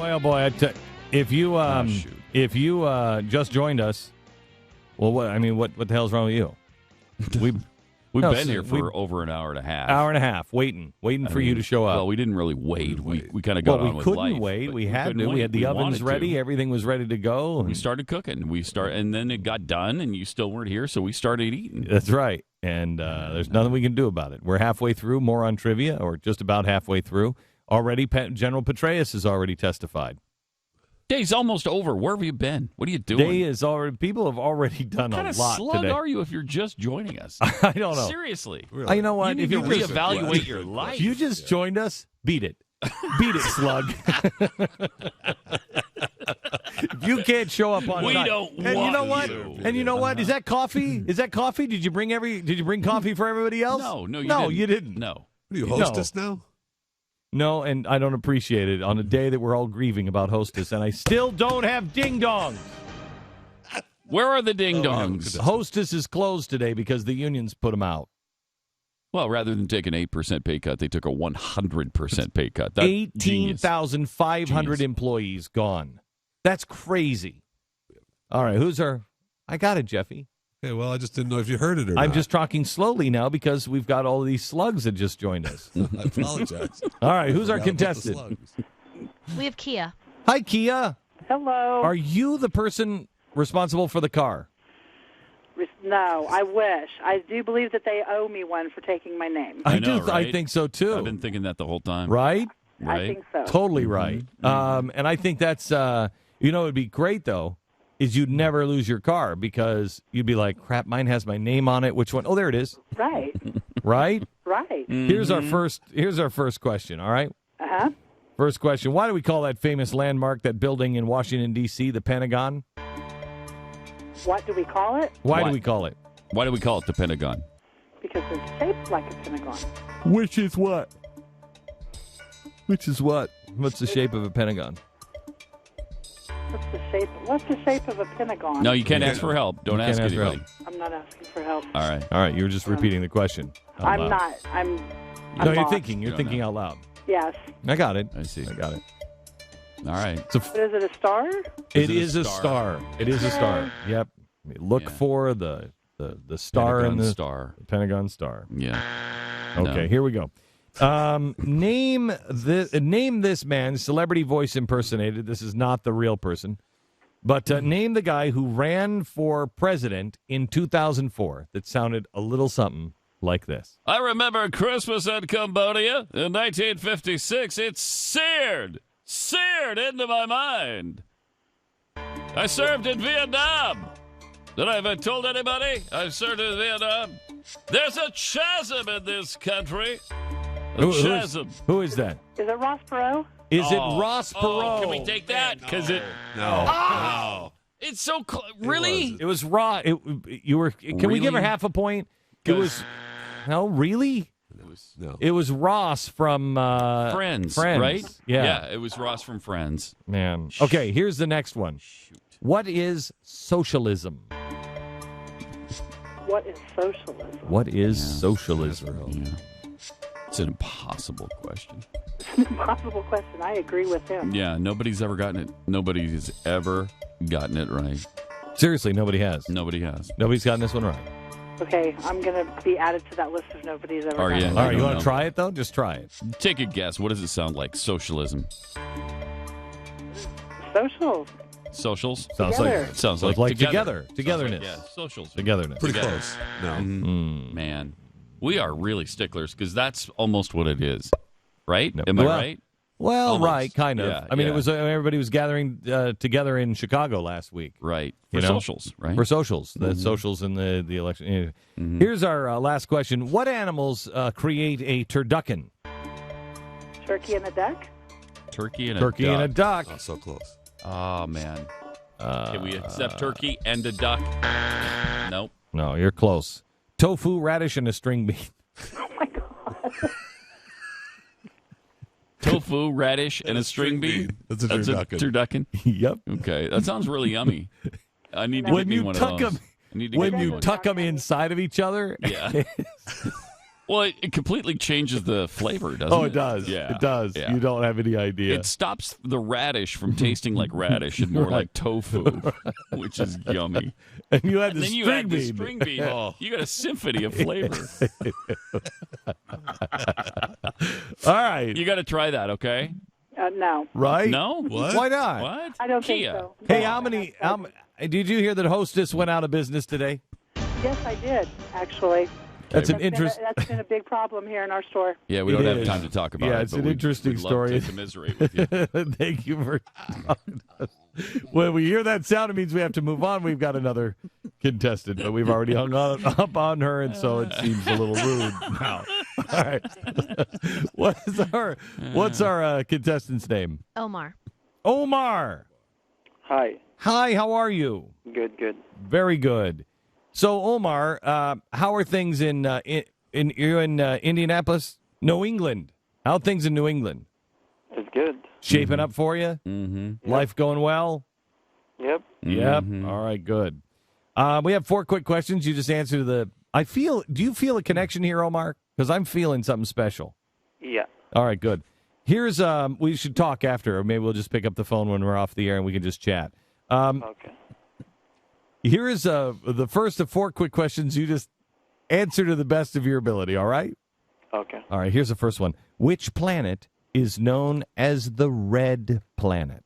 boy, oh boy! If you just joined us, well, what the hell's wrong with you? We've been here for over an hour and a half. waiting for you to show up. Well, we didn't really wait. We kind of got on with life. We couldn't wait. We had to. We had the ovens ready. Everything was ready to go. We started cooking. And then it got done, and you still weren't here, so we started eating. That's right. And there's nothing we can do about it. We're halfway through. More on trivia, or just about halfway through. Already, General Petraeus has already testified. Day's almost over. Where have you been? What are you doing? Day is already. People have already done a lot today. What kind of slug are you if you're just joining us? I don't know. Seriously. Really? You know what? You need to reevaluate your life. If you just joined us, beat it. Beat it, slug. If you can't show up on time. We don't want you know what? you. And you know what? Is that coffee? Is that coffee? Did you bring coffee for everybody else? No, you didn't. No. What, do you host us now? No, and I don't appreciate it on a day that we're all grieving about Hostess, and I still don't have ding-dongs. Where are the ding-dongs? Hostess is closed today because the unions put them out. Well, rather than take an 8% pay cut, they took a 100% pay cut. 18,500 employees gone. That's crazy. All right, I got it, Jeffy. Okay, well, I just didn't know if you heard it or not. I'm just talking slowly now because we've got all of these slugs that just joined us. I apologize. All right, who's our contestant? We have Kia. Hi, Kia. Hello. Are you the person responsible for the car? No, I wish. I do believe that they owe me one for taking my name. I know, right? I think so, too. I've been thinking that the whole time. Right? I think so. Totally right. And I think that's, it would be great, though, is you'd never lose your car because you'd be like, crap, mine has my name on it. Which one? Oh, there it is. Right. Right? Right. Mm-hmm. Here's our first question, all right? Uh-huh. First question. Why do we call that famous landmark, that building in Washington, D.C., the Pentagon? What do we call it? Why do we call it? Why do we call it the Pentagon? Because it's shaped like a pentagon. Which is what? Which is what? What's the shape of a pentagon? What's the shape of a pentagon? No, you can't ask for help. Don't ask anybody. I'm not asking for help. All right. All right, you were just repeating the question. I'm not. I'm No, you're lost. thinking. You're thinking out loud. Yes. I got it. I see. I got it. All right. But is it a star? It is a star. It is a star. Yep. Look for the star Pentagon in the star. Pentagon star. Yeah. Okay, here we go. Name this man, celebrity voice impersonated. This is not the real person. But name the guy who ran for president in 2004 that sounded a little something like this. I remember Christmas in Cambodia in 1956. It's seared into my mind. I served in Vietnam. Did I ever told anybody I served in Vietnam? There's a chasm in this country. Chasm. Who is that? Is it Ross Perot? Is it Ross Perot? Can we take that? Because No. it's so really. It was Ross. You were. Can we give her half a point? It was. No, really. No. It was Ross from Friends, Friends, right? Yeah, it was Ross from Friends. Man. Okay, here's the next one. What is socialism? What is socialism? What is socialism? Yeah. It's an impossible question. It's an impossible question. I agree with him. Yeah, nobody's ever gotten it. Nobody's ever gotten it right. Seriously, nobody has. Nobody has. Nobody's gotten this one right. Okay, I'm going to be added to that list if nobody's ever Are done you? it. All right, you don't want know. to try it, though? Just try it. Take a guess. What does it sound like? Socialism. Social. Socials? Sounds Together. like Sounds like together. Sounds Togetherness. like, yeah, socials. Togetherness. Pretty close. No. Man, we are really sticklers because that's almost what it is. Right? No. Am I Well, right? Well, Almost. right, kind of. Yeah, I mean, yeah. it was everybody was gathering together in Chicago last week. Right. You For know? socials, right? For socials, the socials in the election. Here's our last question. What animals create a turducken? Turkey and a duck? Turkey and Turkey a duck. and a duck. Oh, so close. Oh, man. Can we accept turkey and a duck? Nope. No, you're close. Tofu, radish, and a string bean. Oh, my God. Tofu, radish, and a string bean. That's a That's a turducken. turducken. Yep. Okay, that sounds really yummy. I need to When get me you one tuck of those. them, I need to when get me you one. tuck them inside of each other. Yeah. Well, it completely changes the flavor, doesn't it? Oh, it does. Yeah. It does. Yeah. You don't have any idea. It stops the radish from tasting like radish and more like tofu, which is yummy. And you had And the then you string add the bean. string bean. Oh, you got a symphony of flavor. All right. You got to try that, okay? No. Right? No? What? Why not? What? I don't Kia. think so. Hey, No. how many? Did you hear that Hostess went out of business today? Yes, I did, actually. That's an That's been, interest. that's been a big problem here in our store. Yeah, we It don't have is. time to talk about it. Yeah, it's but an interesting we'd love story. to commiserate with you. Thank you for. When we hear that sound, it means we have to move on. We've got another contestant, but we've already hung up on her, and so it seems a little rude now. All right. What's our contestant's name? Omar. Omar. Hi. Hi. How are you? Good, good. Very good. So, Omar, how are things in Indianapolis? New England. How are things in New England? It's good. Shaping up for you? Mm-hmm. Life going well? Yep. Yep. All right, good. We have 4 quick questions. You just answer do you feel a connection here, Omar? Because I'm feeling something special. Yeah. All right, good. Here's, we should talk after, or maybe we'll just pick up the phone when we're off the air and we can just chat. Okay. Here is the first of 4 quick questions. You just answer to the best of your ability, all right? Okay. All right, here's the first one. Which planet is known as the red planet?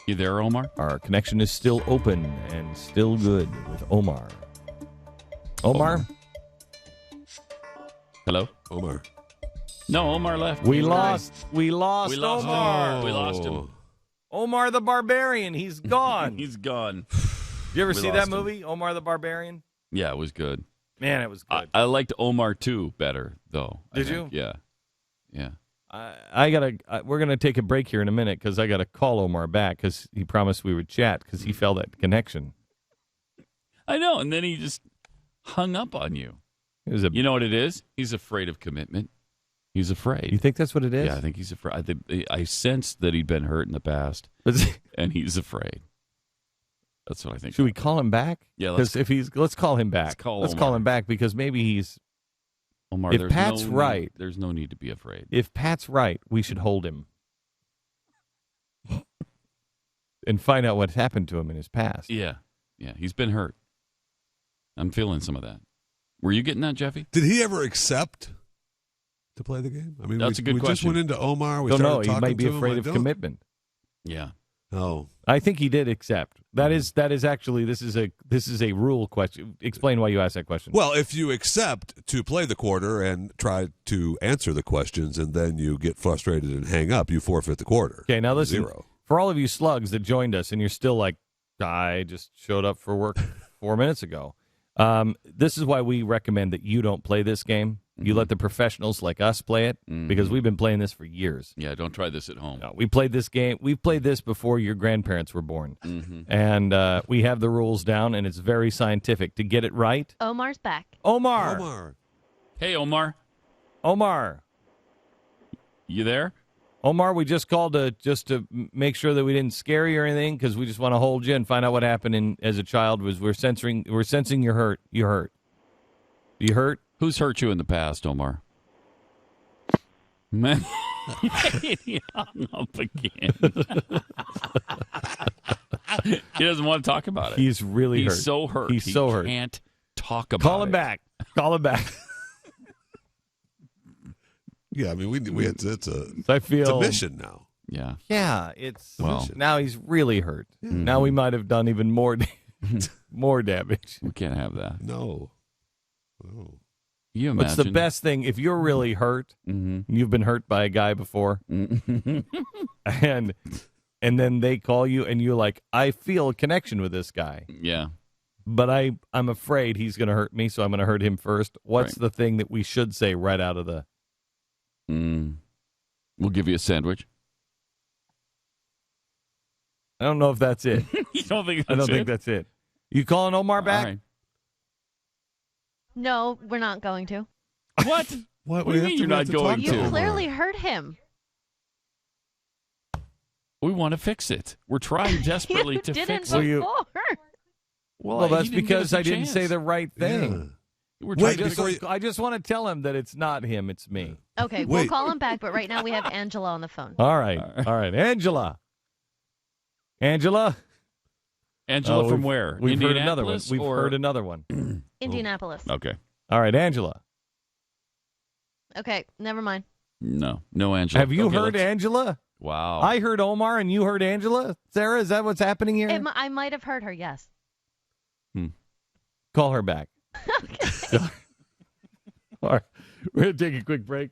You there, Omar? Our connection is still open and still good with Omar. Omar? Hello? Omar. No, Omar left. We You were lost We lost Omar. him. We lost him. Omar the Barbarian. He's gone. He's gone. You ever We see lost that him. movie, Omar the Barbarian? Yeah, it was good. Man, it was good. I liked Omar 2 better, though. I Did think. Yeah. Yeah. I gotta. We're gonna take a break here in a minute because I gotta call Omar back because he promised we would chat because he felt that connection. I know, and then he just hung up on you. It was a. You know what it is? He's afraid of commitment. He's afraid. You think that's what it is? Yeah, I think he's afraid. I sensed that he'd been hurt in the past, and he's afraid. That's what I think. Should we call him back? Yeah, Because if he's, let's call him back. Let's call him back because maybe he's. Omar, if there's Pat's no right- need, there's no need to be afraid. If Pat's right, we should hold him and find out what happened to him in his past. Yeah, he's been hurt. I'm feeling some of that. Were you getting that, Jeffy? Did he ever accept to play the game? I mean, That's a good we just question. went into Omar. We Don't know. started He talking might be to him. afraid I of don't- commitment. Yeah. Oh, I think he did accept. That is actually this is a rule question. Explain why you asked that question. well, if you accept to play the quarter and try to answer the questions, and then you get frustrated and hang up, you forfeit the quarter. Okay, now listen. 0. For all of you slugs that joined us and you're still like, I just showed up for work 4 minutes ago. This is why we recommend that you don't play this game. You let the professionals like us play it because we've been playing this for years. Yeah, don't try this at home. No, we played this game. We played this before your grandparents were born. And we have the rules down, and it's very scientific. To get it right, Omar's back. Omar. Omar. Hey, Omar. Omar. You there? Omar, we just called to make sure that we didn't scare you or anything because we just want to hold you and find out what happened as a child. We're sensing you're hurt. You hurt. You hurt? Who's hurt you in the past, Omar? Man, he hung up again. He doesn't want to talk about it. He's really hurt. He's so hurt. He's so hurt. He can't talk about it. Call him back. Call him back. Yeah, I mean, it's I feel a mission now. Yeah. Yeah, it's Well. now he's really hurt. Now we might have done even more more damage. We can't have that. No. Oh. You imagine. What's the best thing if you're really hurt? You've been hurt by a guy before, and then they call you and you're like, I feel a connection with this guy, Yeah. but I'm afraid he's going to hurt me, so I'm going to hurt him first. What's Right. the thing that we should say right out of the? We'll give you a sandwich. I don't know if that's it. You don't think that's I don't think it? that's it. You calling Omar back? All right. No, we're not going to. What? What do we you have mean to- you're we not have to going talk You to? Omar. clearly hurt him. We want to fix it. We're trying desperately You to didn't fix Will it. you- before. Well, that's he didn't give us because a I didn't say chance. the right thing. We're Wait, trying to before you- I just want to tell him that it's not him, it's me. Okay, we'll Wait. call him back, but right now we have Angela on the phone. All right. All right. Angela. Angela? Angela Oh, from we've- where? We've heard another one. Indianapolis We've or- heard another one. Indianapolis. Okay. All right, Angela. Okay, never mind. No Angela. Have you Okay, heard let's- Angela? Wow. I heard Omar and you heard Angela? Sarah, is that what's happening here? I might have heard her, yes. Call her back. Okay. All right. We're going to take a quick break.